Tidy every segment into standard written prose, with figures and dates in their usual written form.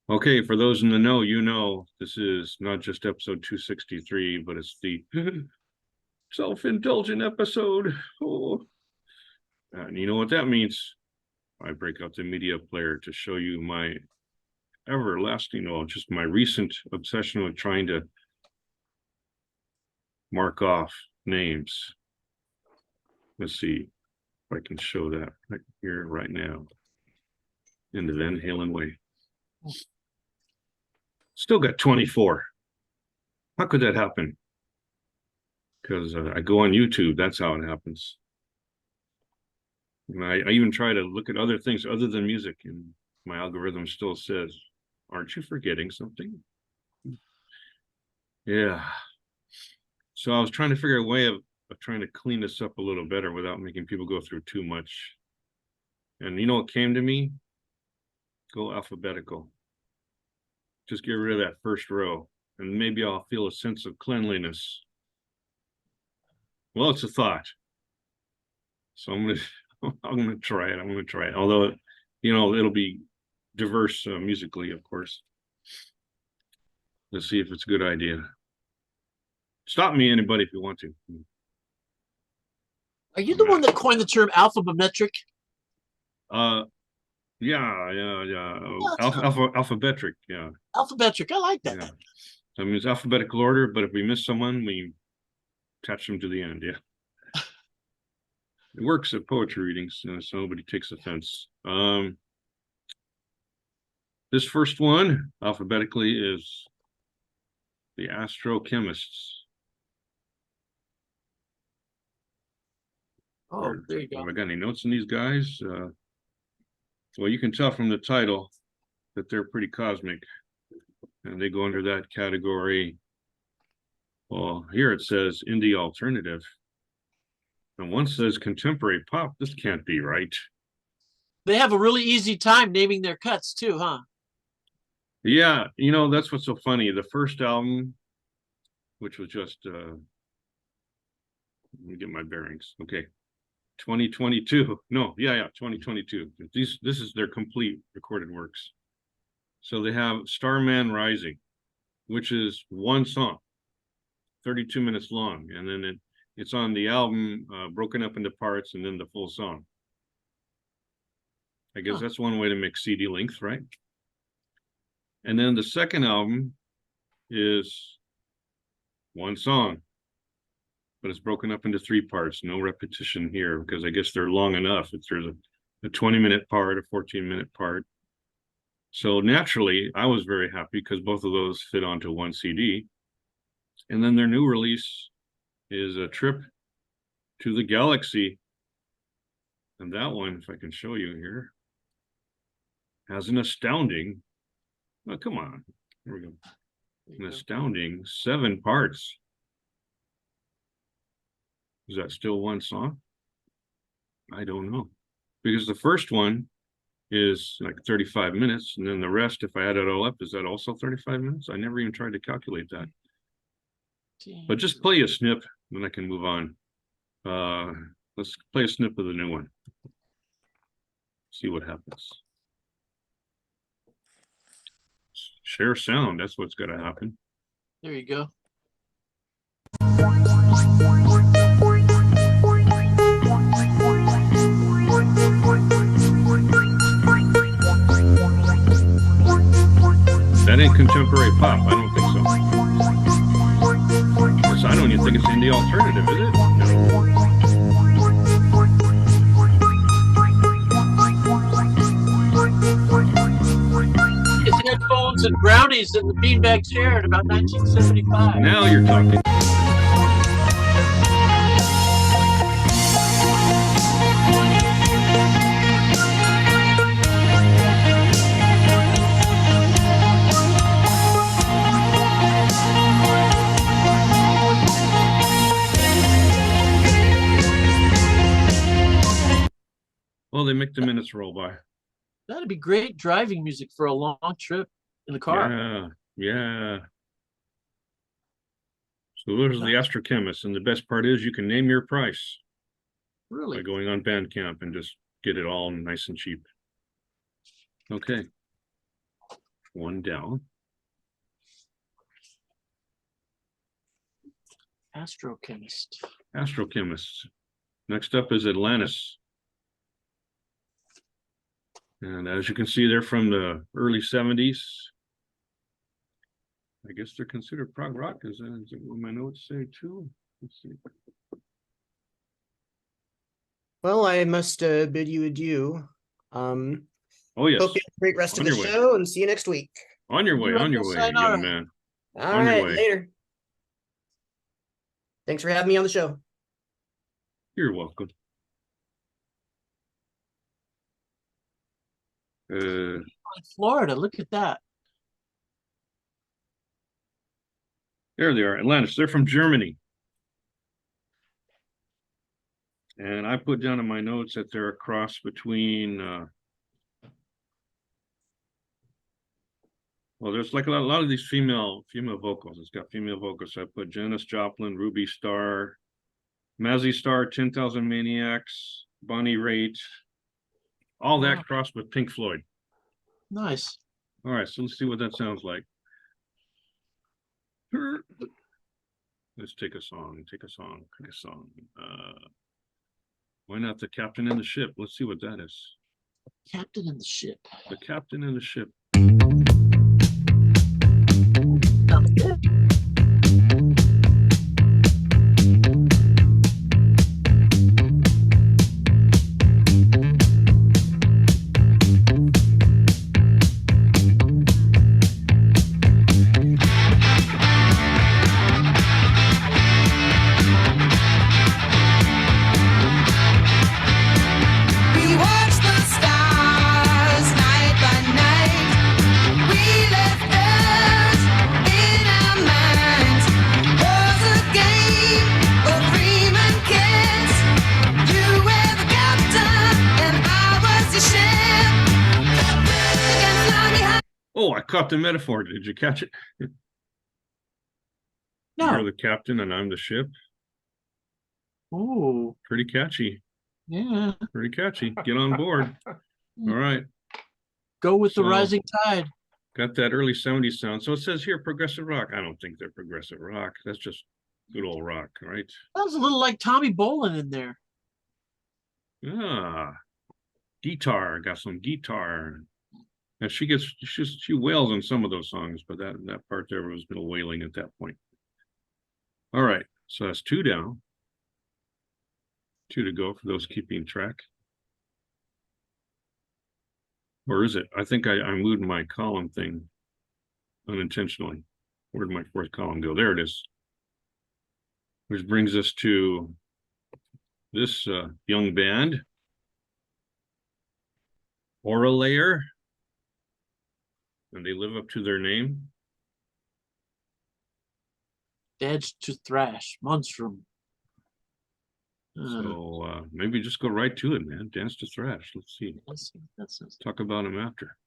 Okay, for those in the know, this is not just episode 263, but it's the self-indulgent episode. Oh. And you know what that means? I break out the media player to show you my everlasting, just my recent obsession with trying to mark off names. Let's see if I can show that right here, right now, in the Van Halen way. Still got 24. How could that happen? Because I go on YouTube. That's how it happens. And I even try to look at other things other than music, and my algorithm still says, aren't you forgetting something? Yeah. So I was trying to figure a way of trying to clean this up a little better without making people go through too much. And you know what came to me? Go alphabetical. Just get rid of that first row, and maybe I'll feel a sense of cleanliness. Well, it's a thought. So I'm gonna try it. I'm gonna try it. Although, it'll be diverse musically, of course. Let's see if it's a good idea. Stop me, anybody, if you want to. Are you the one that coined the term alphabemetric? Yeah. Alphabetric, yeah. Alphabetric, I like that. Yeah. So, I mean, it's alphabetical order, but if we miss someone, we attach them to the end, yeah. It works at poetry readings, so nobody takes offense. This first one, alphabetically, is the Astrochemists. Oh, there you go. Have I got any notes on these guys? Well, you can tell from the title that they're pretty cosmic, and they go under that category. Well, here it says indie alternative, and one says contemporary pop. This can't be right. They have a really easy time naming their cuts too, huh? Yeah, that's what's so funny. The first album, which was just let me get my bearings. Okay. 2022. No, yeah, 2022. This is their complete recorded works. So they have Starman Rising, which is one song, 32 minutes long, and then it's on the album broken up into parts and then the full song. I guess that's one way to make CD length, right? And then the second album is one song, but it's broken up into three parts. No repetition here, because I guess they're long enough. There's a 20-minute part, a 14-minute part. So naturally, I was very happy because both of those fit onto one CD. And then their new release is A Trip to the Galaxy. And that one, if I can show you here, has an astounding, oh, come on, here we go. An astounding 7 parts. Is that still one song? I don't know. Because the first one is like 35 minutes, and then the rest, if I add it all up, is that also 35 minutes? I never even tried to calculate that. But just play a snip, then I can move on. Let's play a snip of the new one. See what happens. Share sound, that's what's got to happen. There you go. That ain't contemporary pop. I don't think so. I don't even think it's indie alternative, is it? No. It's headphones and brownies in the beanbag chair in about 1975. Now you're talking. Well, they make the minutes roll by. That'd be great driving music for a long trip in the car. Yeah. So those are the Astrochemists, and the best part is you can name your price. Really? By going on Bandcamp and just get it all nice and cheap. Okay. One down. Astrochemist. Astrochemists. Next up is Atlantis. And as you can see, they're from the early 70s. I guess they're considered prog rock. Is that what my notes say too? Let's see. Well, I must bid you adieu. Oh, yes. Hope you have a great rest On of the your way. show and see you next week. On your way, young Sayonara. man. All On your right, way. later. Thanks for having me on the show. You're welcome. Florida, look at that. There they are, Atlantis. They're from Germany. And I put down in my notes that they're a cross between, well, there's like a lot of these female vocals. It's got female vocals. So I put Janis Joplin, Ruby Starr, Mazzy Star, 10,000 Maniacs, Bonnie Raitt, all that Wow. crossed with Pink Floyd. Nice. All right, so let's see what that sounds like. Let's take a song. Why not the captain in the ship? Let's see what that is. Captain in the ship. The captain in the ship. Sounds good. We watch the stars night by night. We left Earth in our minds. Was a game of dreaming kids. You were the captain and I was the ship. You can fly me high. Oh, I caught the metaphor. Did you catch it? No. You're the captain and I'm the ship. Oh, Pretty catchy. yeah. Pretty catchy. Get on board. All right. Go with the So- rising tide. Got that early 70s sound. So it says here progressive rock. I don't think they're progressive rock. That's just good old rock, right? Sounds a little like Tommy Bolin in there. Ah, guitar. Got some guitar. And she wails on some of those songs, but that part there was a little wailing at that point. All right, so that's 2 down. 2 to go for those keeping track. Or is it? I think I moved my column thing unintentionally. Where'd my 4th column go? There it is. Which brings us to this young band, Auralayer, and they live up to their name. Edge to thrash. Monstrum. So maybe just go right to it, man. Dance to thrash. Let's see. That's Talk about them after.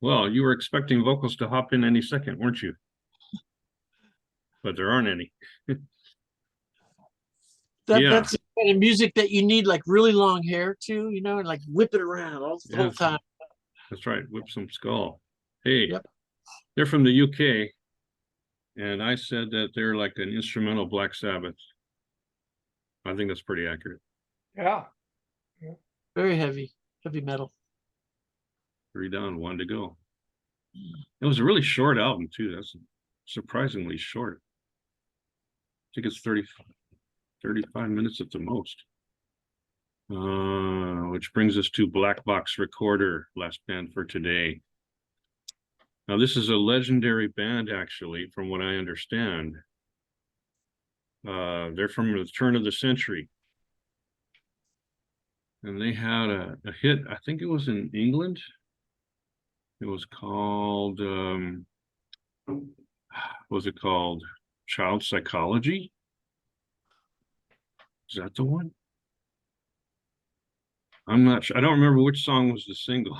Well, you were expecting vocals to hop in any second, weren't you? But there aren't any. Yeah. That's the kind of music that you need like really long hair too, you know, and like whip it around all the whole Yes. time. That's right. Whip some skull. Hey, Yep. they're from the UK. And I said that they're like an instrumental Black Sabbath. I think that's pretty accurate. Yeah. Very heavy metal. 3 down, 1 to go. It was a really short album too. That's surprisingly short. I think it's 35 minutes at the most. Which brings us to Black Box Recorder, last band for today. Now, this is a legendary band, actually, from what I understand. They're from the turn of the century. And they had a hit, I think it was in England. It was called, what was it called? Child Psychology? Is that the one? I'm not sure. I don't remember which song was the single.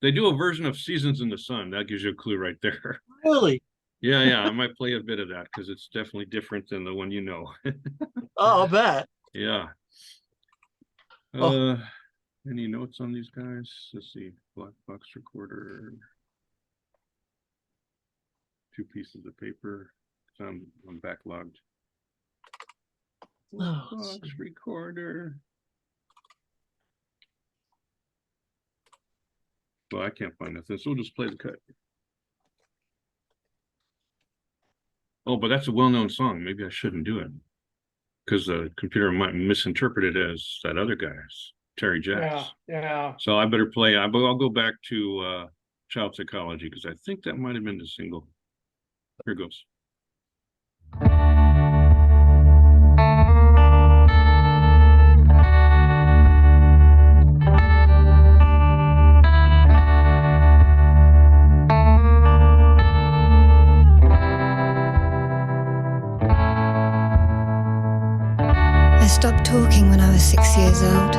They do a version of Seasons in the Sun. That gives you a clue right there. Really? Yeah, I might play a bit of that because it's definitely different than the one you know. Oh, I'll bet. Yeah. Oh. Any notes on these guys? Let's see. Black Box Recorder. 2 pieces of paper. I'm backlogged. Black Box Recorder. Well, I can't find nothing, so we'll just play the cut. Oh, but that's a well-known song. Maybe I shouldn't do it because the computer might misinterpret it as that other guy's, Terry Jacks. Yeah. So I better play. I'll go back to Child Psychology because I think that might have been the single. Here goes. I stopped talking when I was 6 years old.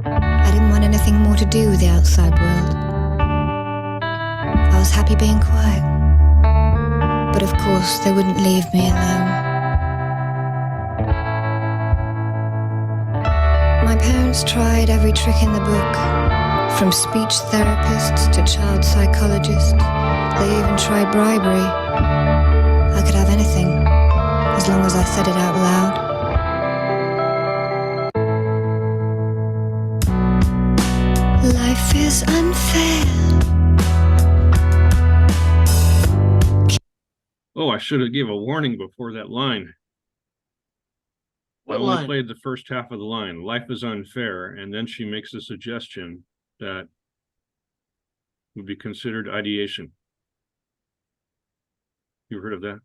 I didn't want anything more to do with the outside world. I was happy being quiet. But of course, they wouldn't leave me alone. My parents tried every trick in the book, from speech therapists to child psychologists. They even tried bribery. I could have anything, as long as I said it out loud. Life is unfair. Oh, I should have gave a warning before that line. What I only line? played the first half of the line. Life is unfair, and then she makes a suggestion that would be considered ideation. You heard of that?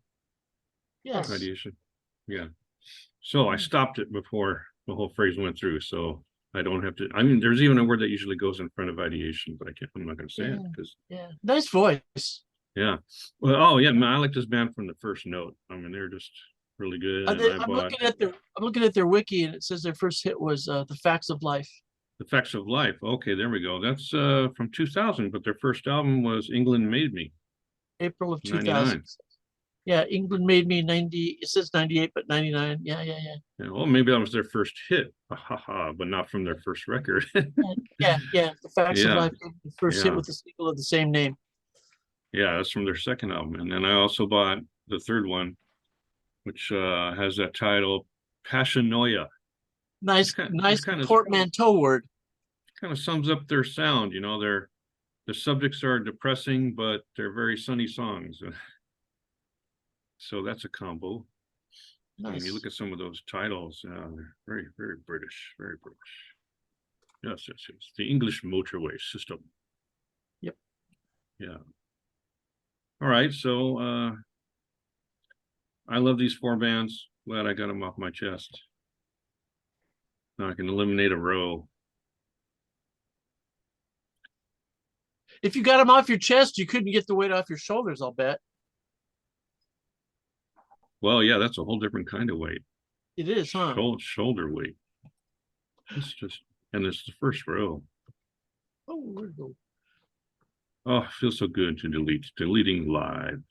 Yes. Ideation. Yeah. So I stopped it before the whole phrase went through, so I don't have to. I mean, there's even a word that usually goes in front of ideation, but I'm not going to say it because. Yeah. Nice voice. Yeah. Well, oh yeah, man, I like this band from the first note. I mean, they're just really good. And I I'm bought looking at their wiki, and it says their first hit was "The Facts of Life." The Facts of Life. Okay, there we go. That's from 2000, but their first album was England Made Me. April of 99. 2000. Yeah, England Made Me 90. It says 98, but 99. Yeah. Yeah, well, maybe that was their first hit, but not from their first record. Yeah. The Facts of Yeah. Life. The first hit Yeah. with the sequel of the same name. Yeah, that's from their second album. And then I also bought the third one, which has that title, Passionoia. Nice It's kind of portmanteau word. sums up their sound. You know, the subjects are depressing, but they're very sunny songs. So that's a combo. When Nice. you look at some of those titles, they're very, very British, very British. Yes. The English motorway system. Yep. Yeah. All right, so I love these 4 bands. Glad I got them off my chest. Now I can eliminate a row. If you got them off your chest, you couldn't get the weight off your shoulders, I'll bet. Well, yeah, that's a whole different kind of weight. It is, huh? Shoulder weight. It's just, and it's the first row. Oh, where'd it go? Oh, it feels so good to deleting live.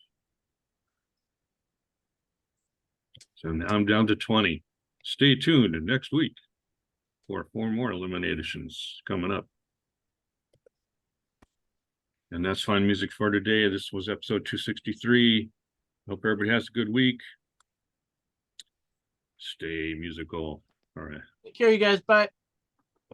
So now I'm down to 20. Stay tuned next week for 4 more eliminations coming up. And that's fine music for today. This was episode 263. Hope everybody has a good week. Stay musical. All right. Take care, you guys. Bye.